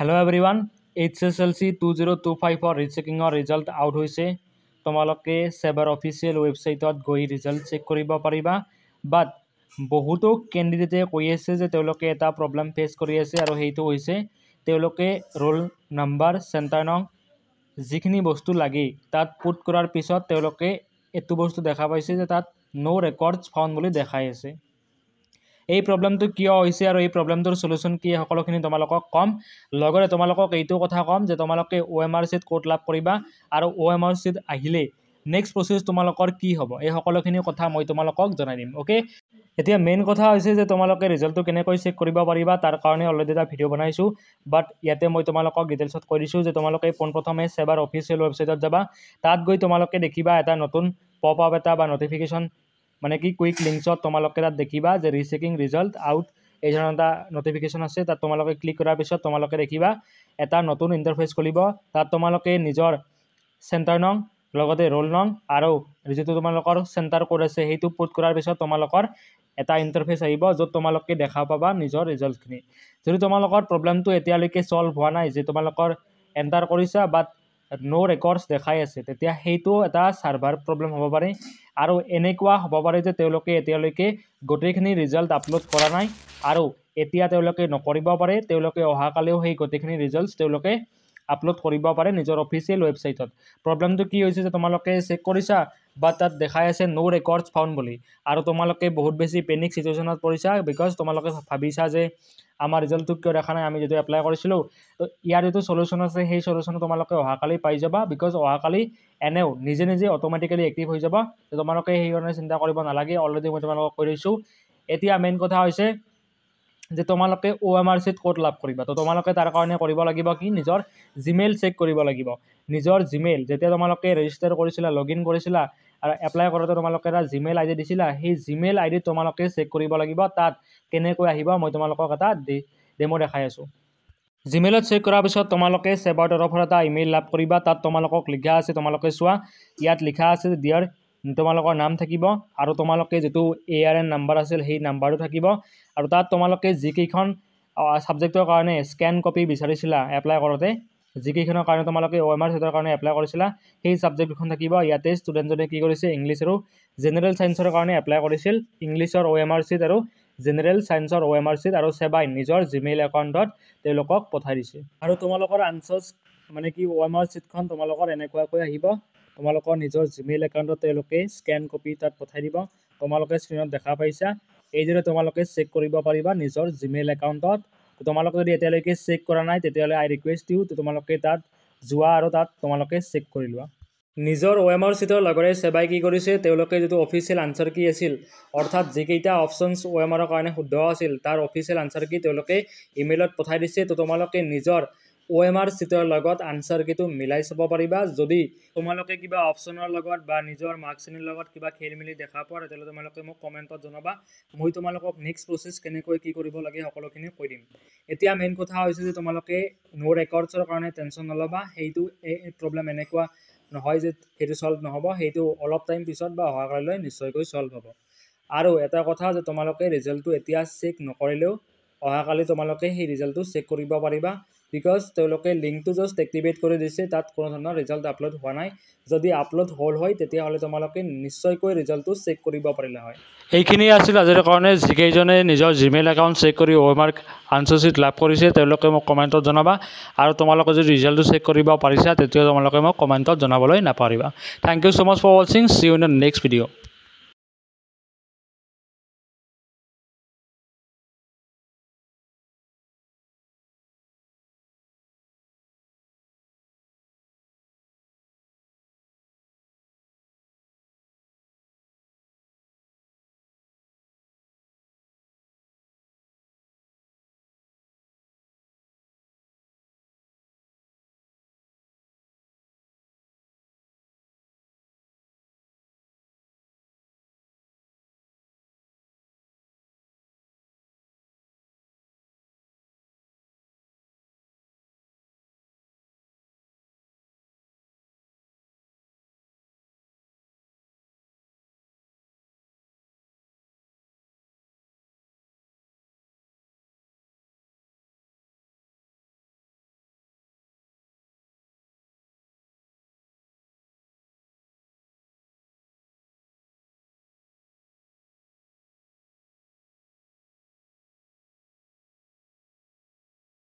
Hello everyone, HSLC 2025 ৰিচেকিঙৰ result out হৈছে। তোমালোকে সেবাৰ অফিচিয়েল ৱেবছাইটত গৈ ৰিজাল্ট চেক কৰিব পাৰিবা। বাট বহুতো কেণ্ডিডেটে কৈ আছে যে তেওঁলোকে এটা প্ৰব্লেম ফেচ কৰি আছে আৰু সেইটো হৈছে তেওঁলোকে ৰোল নাম্বাৰ চেণ্টাৰ নং যিখিনি বস্তু লাগে তাত পুট কৰাৰ পিছত তেওঁলোকে এটো বস্তু দেখা পাইছে যে তাত নো ৰেকৰ্ডছ ফাউণ্ড বুলি দেখাই আছে। এই প্ৰব্লেমটো কিয় হৈছে আৰু এই প্ৰব্লেমটোৰ সলিউশন কি সকলোখিনি তোমালোকক কম। লগতে তোমালোকক এইটো কথা কম যে তোমালোকে OMR sheet কোড লাভ কৰিবা আৰু OMR sheet আহিলে নেক্সট প্ৰসেস তোমালোকৰ কি হ'ব এই সকলোখিনি কথা মই তোমালোকক জনাই দিম। ওকে, এতিয়া মেইন কথা হৈছে যে তোমালোকে ৰিজাল্টটো কেনেকৈ চেক কৰিব পাৰিবা তাৰ কাৰণে অলৰেডি এটা ভিডিও বনাইছো। বাট ইয়াতে মই তোমালোকক ডিটেইলছত কৈ দিছো যে তোমালোকে পোনপ্ৰথমে সেবাৰ অফিচিয়েল ৱেবছাইটত যাবা। তাত গৈ তোমালোকে দেখিবা এটা নতুন পপ আপ এটা বা নটিফিকেশন মানে কি কুইক লিংকছত তোমালোকে তাত দেখিবা যে ৰিচেকিং ৰিজাল্ট আউট এই ধৰণৰ এটা নটিফিকেশন আছে। তাত তোমালোকে ক্লিক কৰাৰ পিছত তোমালোকে দেখিবা এটা নতুন ইন্টাৰফেস খুলিব। তাত তোমালোকে নিজৰ চেণ্টাৰ নং লগতে ৰোল নং আৰু যেটো তোমালোকৰ চেণ্টাৰ কোড আছে সেইটো পুট কৰাৰ পিছত তোমালোকৰ এটা ইন্টাৰফেস আহিব য'ত তোমালোকে দেখা পাবা নিজৰ ৰিজাল্টখিনি। যদি তোমালোকৰ প্ৰব্লেমটো এতিয়ালৈকে সলভ হোৱা নাই যে তোমালোকৰ এন্টাৰ কৰিছা বাট নো ৰেকৰ্ডছ দেখাই আছে তেতিয়া সেইটো এটা সাৰ্ভাৰ প্ৰব্লেম হ'ব পাৰে আৰু এনেকুৱা হ'ব পাৰে যে তেওঁলোকে এতিয়ালৈকে গোটেইখিনি ৰিজাল্ট আপলোড কৰা নাই আৰু এতিয়া তেওঁলোকে নকৰিব পাৰে। তেওঁলোকে অহাকালিও সেই গোটেইখিনি ৰিজাল্টছ তেওঁলোকে আপলোড কৰিব পাৰে নিজৰ অফিচিয়েল ৱেবছাইটত। প্ৰব্লেমটো কি হৈছে যে তোমালোকে চেক কৰিছা বাট তাত দেখাই আছে নো ৰেকৰ্ডছ ফাউণ্ড বুলি আৰু তোমালোকে বহুত বেছি পেনিক সিচুৱেশনত পৰিছা বিকজ তোমালোকে ভাবিছা যে আমাৰ ৰিজাল্টটো কিয় দেখা নাই আমি যেটো এপ্লাই কৰিছিলো। তো ইয়াৰ যেটো সলিউশন আছে সেই সলিউশন তোমালোকে অহাকালি পাই যাবা বিকজ অহাকালি এনেও নিজে নিজে অটোমেটিক্যালি এক্টিভ হৈ যাব। তো তোমালোকে সেই কাৰণে চিন্তা কৰিব নালাগে, অলৰেডি মই তোমালোকক কৈ দিছো। এতিয়া মেইন কথা হৈছে যে তোমালোকে OMR sheet কোড লাভ কৰিবা। তো তোমালোকে তাৰ কাৰণে কৰিব লাগিব কি নিজৰ জিমেইল চেক কৰিব লাগিব। নিজৰ জিমেইল যেতিয়া তোমালোকে ৰেজিষ্টাৰ কৰিছিলা লগইন কৰিছিলা আৰু এপ্লাই কৰোতে তোমালোকে এটা জিমেইল আইডি দিছিলা সেই জিমেইল আইডি তোমালোকে চেক কৰিব লাগিব। তাত কেনেকৈ আহিব মই তোমালোকক এটা ডেমো দেখাই আছো। জিমেইলত চেক কৰাৰ পিছত তোমালোকে সেবাৰ তৰফৰ এটা ইমেইল লাভ কৰিবা। তাত তোমালোকক লিখা আছে তোমালোকে চোৱা ইয়াত লিখা আছে দিয়াৰ তোমালোকৰ নাম থাকিব আৰু তোমালোকে যেটো ARN নাম্বাৰ আছিল সেই নাম্বাৰটো থাকিব আৰু তাত তোমালোকে যিকেইখন সাবজেক্টৰ কাৰণে স্ক্যান কপি বিচাৰিছিলা এপ্লাই কৰোতে যিকেইখনৰ কাৰণে তোমালোকে OMR sheetৰ কাৰণে এপ্লাই কৰিছিলা সেই সাবজেক্টখন থাকিব। ইয়াতে ষ্টুডেন্টজনে কি কৰিছে ইংলিশ আৰু জেনাৰেল সায়েন্সৰ কাৰণে এপ্লাই কৰিছিল ইংলিশৰ OMR sheet আৰু জেনাৰেল সায়েন্সৰ OMR sheet আৰু সেবাই নিজৰ জিমেইল একাউণ্টত তেওঁলোকক পঠাই দিছে আৰু তোমালোকৰ আনসাৰ্স মানে কি OMR sheetখন তোমালোকৰ এনেকুৱাকৈ আহিব। তোমালোকৰ নিজৰ জিমেইল একাউণ্টত তেওঁলোকে স্ক্যান কপি তাত পঠাই দিব। তোমালোকে স্ক্ৰিনত দেখা পাইছা এইদৰে তোমালোকে চেক কৰিব পাৰিবা নিজৰ জিমেইল একাউণ্টত। তোমালোকে যদি এতিয়ালৈকে চেক কৰা নাই তেতিয়াহলে আই ৰিকুৱেষ্ট ইউ তোমালোকে তাত যোৱা আৰু তাত তোমালোকে চেক কৰি লোৱা। নিজৰ OMR sheetৰ লগৰে সেবাই কি কৰিছে তেওঁলোকে যেটো অফিচিয়েল আনসাৰ কি আছিল অৰ্থাৎ যেকেইটা অপচনছ OMR কাৰণে শুদ্ধ আছিল তাৰ অফিচিয়েল আনসাৰ কি তেওঁলোকে ইমেইলত পঠাই দিছে। তো তোমালোকে নিজৰ OMR sheetৰ লগত আনসাৰ কিটো মিলাই চাব পাৰিবা। যদি তোমালোকে কিবা অপচনৰ লগত বা নিজৰ মাৰ্কছৰ লগত কিবা খেলিমেলি দেখা পোৱা তেতিয়াহলে তোমালোকে মোক কমেন্টত জনাবা। মই তোমালোকক নেক্সট প্ৰসেস কেনেকৈ কি কৰিব লাগে সকলোখিনি কৈ দিম। এতিয়া মেইন কথা হৈছে যে তোমালোকে নো ৰেকৰ্ডছৰ কাৰণে টেনচন নলবা। সেইটো এই প্ৰব্লেম এনেকুৱা নহয় যে সেইটো সলভ নহব, সেইটো অলপ টাইম পিছত বা অহাকালিলৈ নিশ্চয়কৈ সলভ হ'ব। আৰু এটা কথা যে তোমালোকে ৰিজাল্টটো এতিয়া চেক নকৰিলেও অহাকালি তোমালোকে সেই ৰিজাল্টটো চেক কৰিব পাৰিবা বিকজ তেওঁলোকে লিংকটো জাস্ট এক্টিভেট কৰি দিছে তাত কোনো ধৰণৰ ৰিজাল্ট আপলোড হোৱা নাই। যদি আপলোড হ'ল হয় তেতিয়াহলে তোমালোকে নিশ্চয়কৈ ৰিজাল্টটো চেক কৰিব পাৰিলা হয়। এইখিনি আছিল আজিৰ কাৰণে। যিকেইজনে নিজৰ জিমেইল একাউণ্ট চেক কৰি OMR আনসাৰ sheet লাভ কৰিছে তেওঁলোকে মোক কমেন্টত জনাবা আৰু তোমালোকে যদি ৰিজাল্টটো চেক কৰিব পাৰিছা তেতিয়া তোমালোকে মোক কমেন্টত জনাবলৈ নাপাহৰিবা। Thank you so much for watching. See you in the next video.